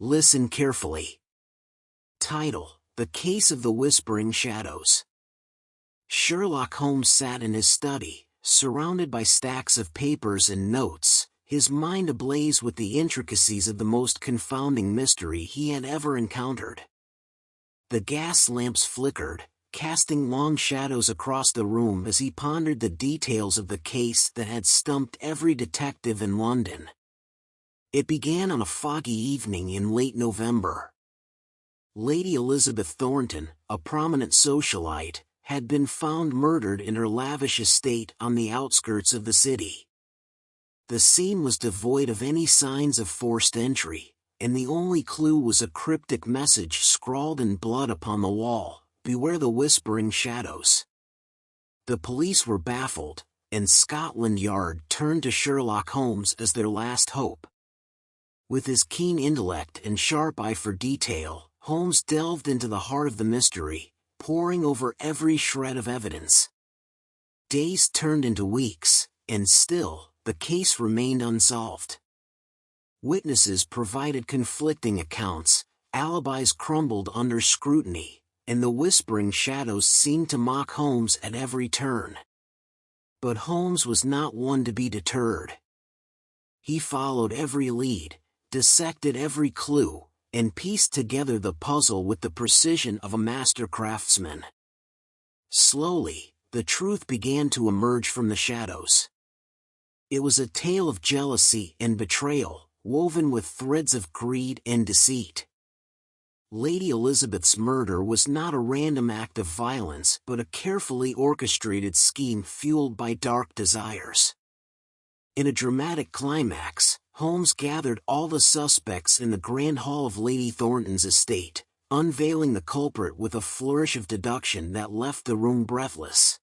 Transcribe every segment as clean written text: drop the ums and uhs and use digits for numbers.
Listen carefully. Title: The Case of the Whispering Shadows. Sherlock Holmes sat in his study, surrounded by stacks of papers and notes, his mind ablaze with the intricacies of the most confounding mystery he had ever encountered. The gas lamps flickered, casting long shadows across the room as he pondered the details of the case that had stumped every detective in London. It began on a foggy evening in late November. Lady Elizabeth Thornton, a prominent socialite, had been found murdered in her lavish estate on the outskirts of the city. The scene was devoid of any signs of forced entry, and the only clue was a cryptic message scrawled in blood upon the wall: "Beware the whispering shadows." The police were baffled, and Scotland Yard turned to Sherlock Holmes as their last hope. With his keen intellect and sharp eye for detail, Holmes delved into the heart of the mystery, poring over every shred of evidence. Days turned into weeks, and still, the case remained unsolved. Witnesses provided conflicting accounts, alibis crumbled under scrutiny, and the whispering shadows seemed to mock Holmes at every turn. But Holmes was not one to be deterred. He followed every lead, dissected every clue, and pieced together the puzzle with the precision of a master craftsman. Slowly, the truth began to emerge from the shadows. It was a tale of jealousy and betrayal, woven with threads of greed and deceit. Lady Elizabeth's murder was not a random act of violence but a carefully orchestrated scheme fueled by dark desires. In a dramatic climax, Holmes gathered all the suspects in the grand hall of Lady Thornton's estate, unveiling the culprit with a flourish of deduction that left the room breathless.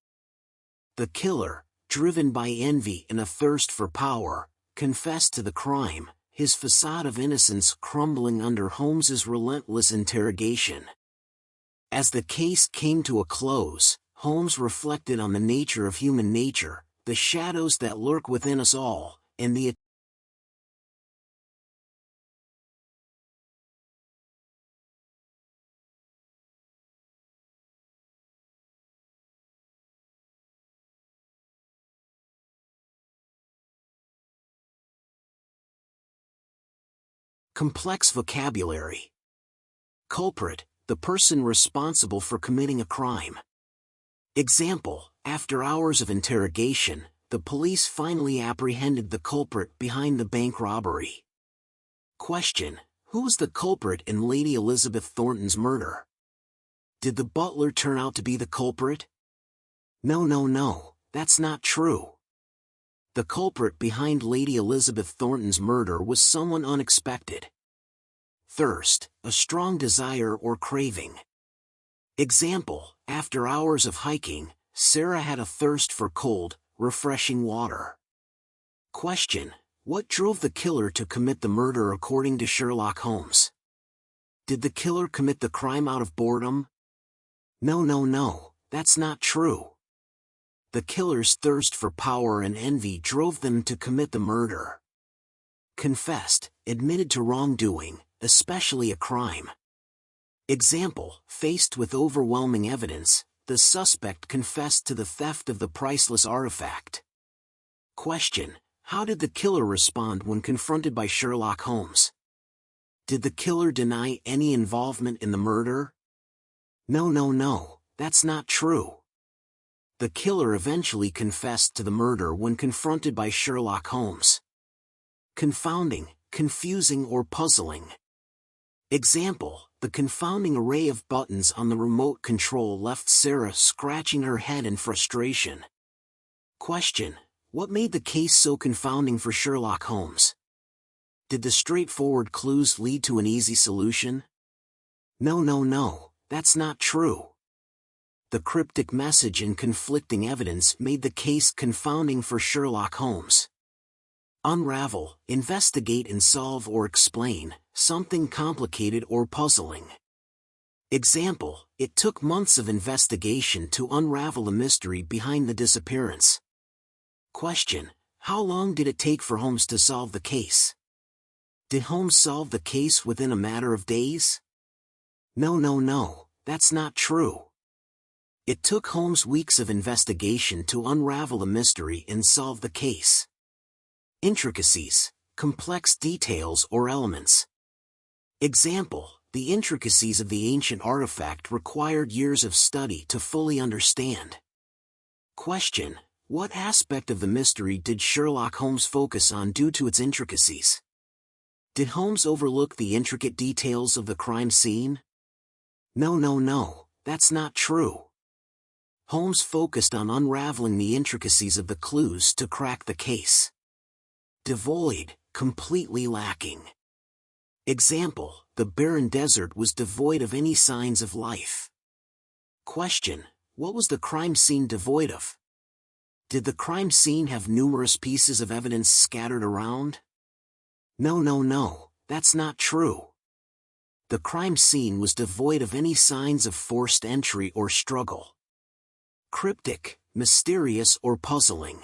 The killer, driven by envy and a thirst for power, confessed to the crime, his facade of innocence crumbling under Holmes's relentless interrogation. As the case came to a close, Holmes reflected on the nature of human nature, the shadows that lurk within us all, and the complex vocabulary. Culprit: the person responsible for committing a crime. Example: after hours of interrogation, the police finally apprehended the culprit behind the bank robbery. Question: who was the culprit in Lady Elizabeth Thornton's murder? Did the butler turn out to be the culprit? No, that's not true. The culprit behind Lady Elizabeth Thornton's murder was someone unexpected. Thirst: a strong desire or craving. Example: after hours of hiking, Sarah had a thirst for cold, refreshing water. Question: what drove the killer to commit the murder according to Sherlock Holmes? Did the killer commit the crime out of boredom? No, that's not true. The killer's thirst for power and envy drove them to commit the murder. Confessed, admitted to wrongdoing, especially a crime. Example: faced with overwhelming evidence, the suspect confessed to the theft of the priceless artifact. Question: how did the killer respond when confronted by Sherlock Holmes? Did the killer deny any involvement in the murder? No, that's not true. The killer eventually confessed to the murder when confronted by Sherlock Holmes. Confounding, confusing or puzzling. Example: the confounding array of buttons on the remote control left Sarah scratching her head in frustration. Question: what made the case so confounding for Sherlock Holmes? Did the straightforward clues lead to an easy solution? No, that's not true. The cryptic message and conflicting evidence made the case confounding for Sherlock Holmes. Unravel: investigate and solve or explain, something complicated or puzzling. Example: it took months of investigation to unravel the mystery behind the disappearance. Question: how long did it take for Holmes to solve the case? Did Holmes solve the case within a matter of days? No, that's not true. It took Holmes weeks of investigation to unravel the mystery and solve the case. Intricacies, complex details or elements. Example, the intricacies of the ancient artifact required years of study to fully understand. Question, what aspect of the mystery did Sherlock Holmes focus on due to its intricacies? Did Holmes overlook the intricate details of the crime scene? No, that's not true. Holmes focused on unraveling the intricacies of the clues to crack the case. Devoid, completely lacking. Example, the barren desert was devoid of any signs of life. Question, what was the crime scene devoid of? Did the crime scene have numerous pieces of evidence scattered around? No, that's not true. The crime scene was devoid of any signs of forced entry or struggle. Cryptic, mysterious or puzzling.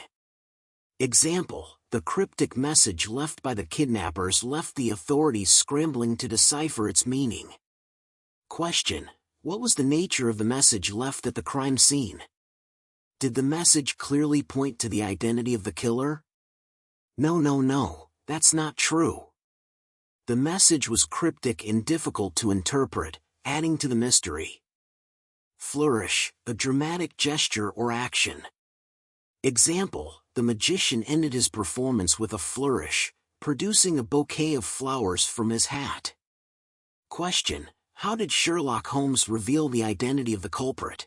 Example, the cryptic message left by the kidnappers left the authorities scrambling to decipher its meaning. Question, what was the nature of the message left at the crime scene? Did the message clearly point to the identity of the killer? No, that's not true. The message was cryptic and difficult to interpret, adding to the mystery. Flourish, a dramatic gesture or action. Example, the magician ended his performance with a flourish, producing a bouquet of flowers from his hat. Question, how did Sherlock Holmes reveal the identity of the culprit?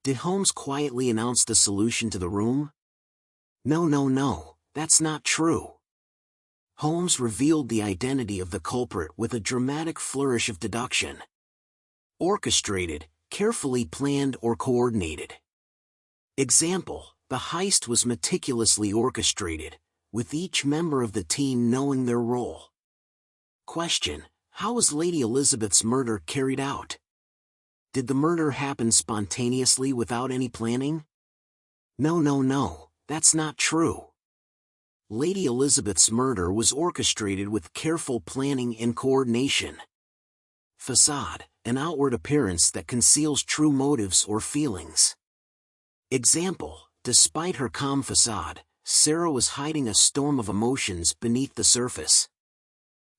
Did Holmes quietly announce the solution to the room? No, that's not true. Holmes revealed the identity of the culprit with a dramatic flourish of deduction. Orchestrated, carefully planned or coordinated. Example, the heist was meticulously orchestrated, with each member of the team knowing their role. Question, how was Lady Elizabeth's murder carried out? Did the murder happen spontaneously without any planning? No, that's not true. Lady Elizabeth's murder was orchestrated with careful planning and coordination. Facade, an outward appearance that conceals true motives or feelings. Example, despite her calm facade, Sarah was hiding a storm of emotions beneath the surface.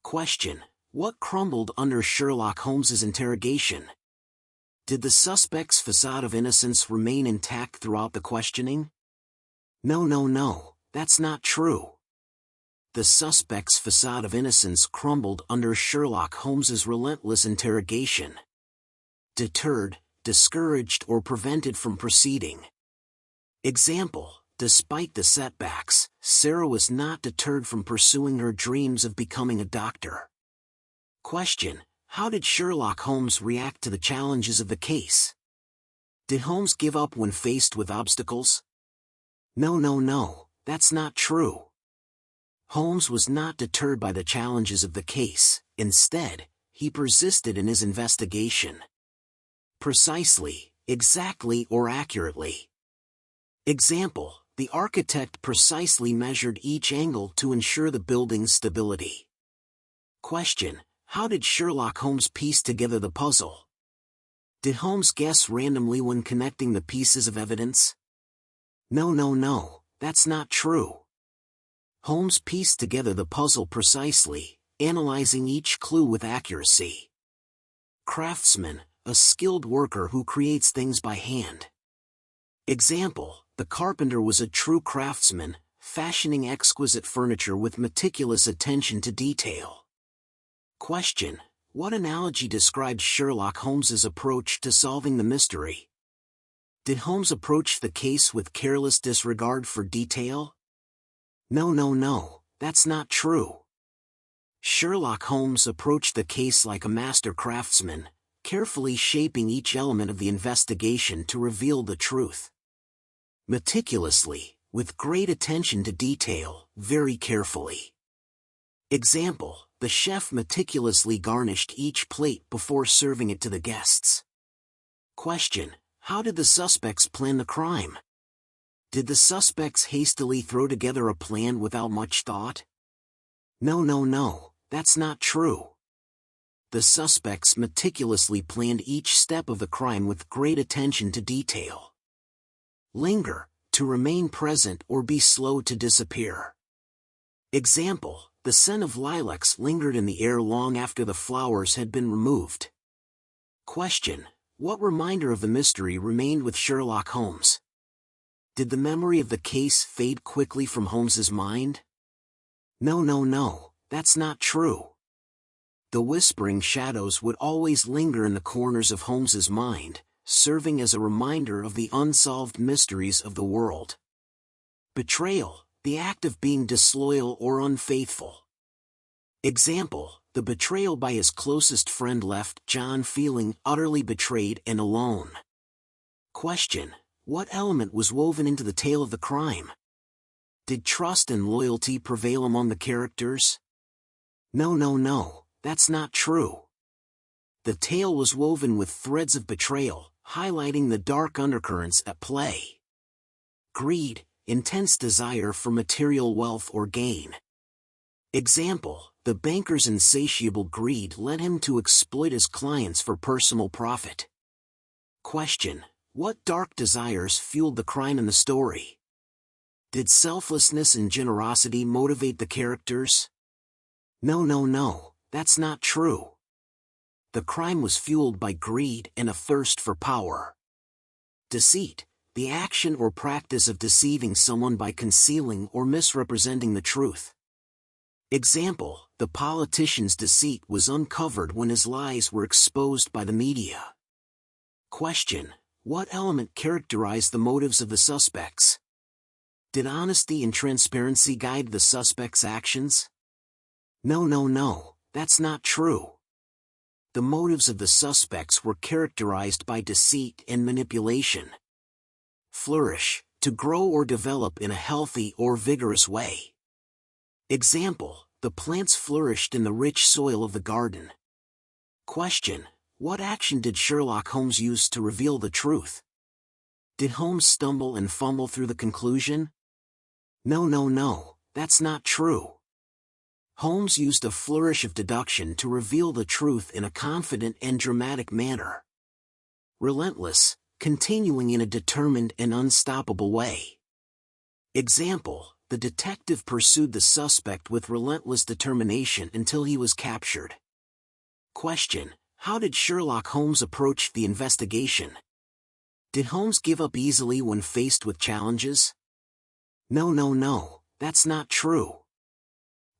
Question, what crumbled under Sherlock Holmes's interrogation? Did the suspect's facade of innocence remain intact throughout the questioning? No, that's not true. The suspect's facade of innocence crumbled under Sherlock Holmes's relentless interrogation. Deterred, discouraged or prevented from proceeding. Example, despite the setbacks, Sarah was not deterred from pursuing her dreams of becoming a doctor. Question, how did Sherlock Holmes react to the challenges of the case? Did Holmes give up when faced with obstacles? No, that's not true. Holmes was not deterred by the challenges of the case. Instead, he persisted in his investigation. Precisely, exactly or accurately. Example, the architect precisely measured each angle to ensure the building's stability. Question, how did Sherlock Holmes piece together the puzzle? Did Holmes guess randomly when connecting the pieces of evidence? No, that's not true. Holmes pieced together the puzzle precisely, analyzing each clue with accuracy. Craftsman, a skilled worker who creates things by hand. Example, the carpenter was a true craftsman, fashioning exquisite furniture with meticulous attention to detail. Question, what analogy describes Sherlock Holmes's approach to solving the mystery? Did Holmes approach the case with careless disregard for detail? No, that's not true. Sherlock Holmes approached the case like a master craftsman, carefully shaping each element of the investigation to reveal the truth. Meticulously, with great attention to detail, very carefully. Example, the chef meticulously garnished each plate before serving it to the guests. Question, how did the suspects plan the crime? Did the suspects hastily throw together a plan without much thought? No, that's not true. The suspects meticulously planned each step of the crime with great attention to detail. Linger, to remain present or be slow to disappear. Example, the scent of lilacs lingered in the air long after the flowers had been removed. Question, what reminder of the mystery remained with Sherlock Holmes? Did the memory of the case fade quickly from Holmes's mind? No, that's not true. The whispering shadows would always linger in the corners of Holmes's mind, serving as a reminder of the unsolved mysteries of the world. Betrayal, the act of being disloyal or unfaithful. Example, the betrayal by his closest friend left John feeling utterly betrayed and alone. Question, what element was woven into the tale of the crime? Did trust and loyalty prevail among the characters? No, that's not true. The tale was woven with threads of betrayal, highlighting the dark undercurrents at play. Greed, intense desire for material wealth or gain. Example, the banker's insatiable greed led him to exploit his clients for personal profit. Question, what dark desires fueled the crime in the story? Did selflessness and generosity motivate the characters? No, that's not true. The crime was fueled by greed and a thirst for power. Deceit, the action or practice of deceiving someone by concealing or misrepresenting the truth. Example, the politician's deceit was uncovered when his lies were exposed by the media. Question, what element characterized the motives of the suspects? Did honesty and transparency guide the suspects' actions? No, that's not true. The motives of the suspects were characterized by deceit and manipulation. Flourish, to grow or develop in a healthy or vigorous way. Example, the plants flourished in the rich soil of the garden. Question, what action did Sherlock Holmes use to reveal the truth? Did Holmes stumble and fumble through the conclusion? No, that's not true. Holmes used a flourish of deduction to reveal the truth in a confident and dramatic manner. Relentless, continuing in a determined and unstoppable way. Example, the detective pursued the suspect with relentless determination until he was captured. Question, how did Sherlock Holmes approach the investigation? Did Holmes give up easily when faced with challenges? No, that's not true.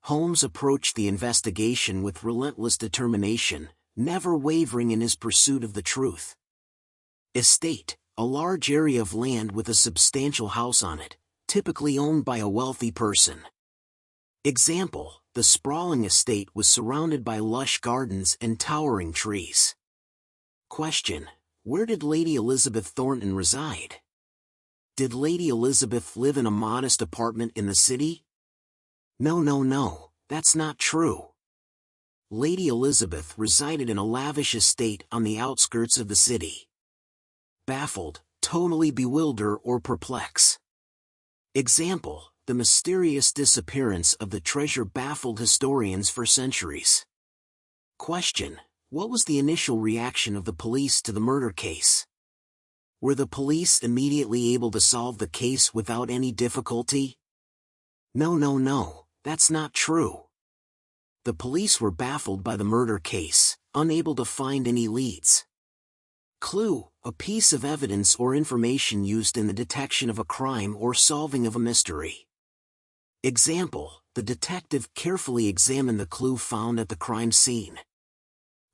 Holmes approached the investigation with relentless determination, never wavering in his pursuit of the truth. Estate, a large area of land with a substantial house on it, typically owned by a wealthy person. Example, the sprawling estate was surrounded by lush gardens and towering trees. Question, where did Lady Elizabeth Thornton reside? Did Lady Elizabeth live in a modest apartment in the city? No, that's not true. Lady Elizabeth resided in a lavish estate on the outskirts of the city. Baffled, totally bewilder or perplex. Example, the mysterious disappearance of the treasure baffled historians for centuries. Question, what was the initial reaction of the police to the murder case? Were the police immediately able to solve the case without any difficulty? No, that's not true. The police were baffled by the murder case, unable to find any leads. Clue, a piece of evidence or information used in the detection of a crime or solving of a mystery. Example, the detective carefully examined the clue found at the crime scene.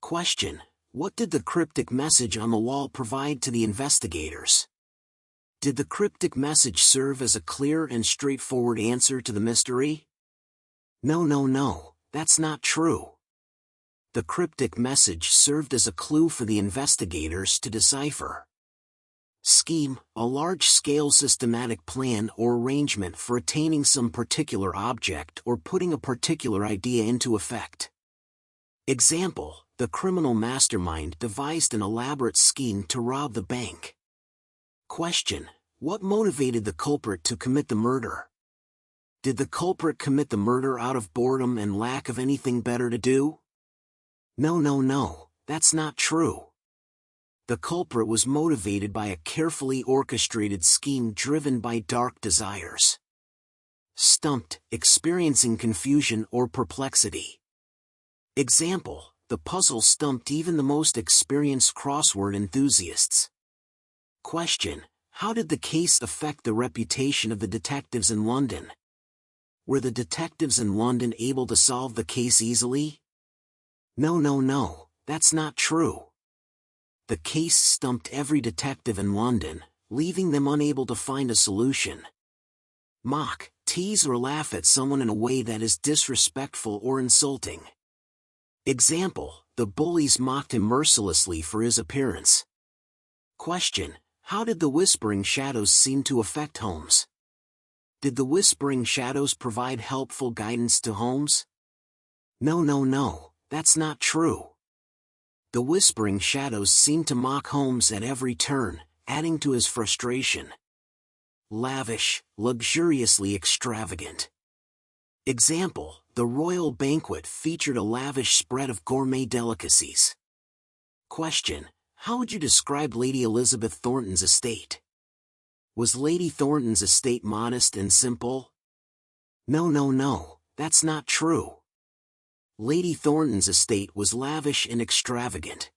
Question, what did the cryptic message on the wall provide to the investigators? Did the cryptic message serve as a clear and straightforward answer to the mystery? No, that's not true. The cryptic message served as a clue for the investigators to decipher. Scheme, a large-scale systematic plan or arrangement for attaining some particular object or putting a particular idea into effect. Example, the criminal mastermind devised an elaborate scheme to rob the bank. Question, what motivated the culprit to commit the murder? Did the culprit commit the murder out of boredom and lack of anything better to do? No, that's not true. The culprit was motivated by a carefully orchestrated scheme driven by dark desires. Stumped, experiencing confusion or perplexity. Example, the puzzle stumped even the most experienced crossword enthusiasts. Question, how did the case affect the reputation of the detectives in London? Were the detectives in London able to solve the case easily? No, that's not true. The case stumped every detective in London, leaving them unable to find a solution. Mock, tease or laugh at someone in a way that is disrespectful or insulting. Example, the bullies mocked him mercilessly for his appearance. Question, how did the whispering shadows seem to affect Holmes? Did the whispering shadows provide helpful guidance to Holmes? No, that's not true. The whispering shadows seemed to mock Holmes at every turn, adding to his frustration. Lavish, luxuriously extravagant. Example, the royal banquet featured a lavish spread of gourmet delicacies. Question, how would you describe Lady Elizabeth Thornton's estate? Was Lady Thornton's estate modest and simple? No, that's not true. Lady Thornton's estate was lavish and extravagant.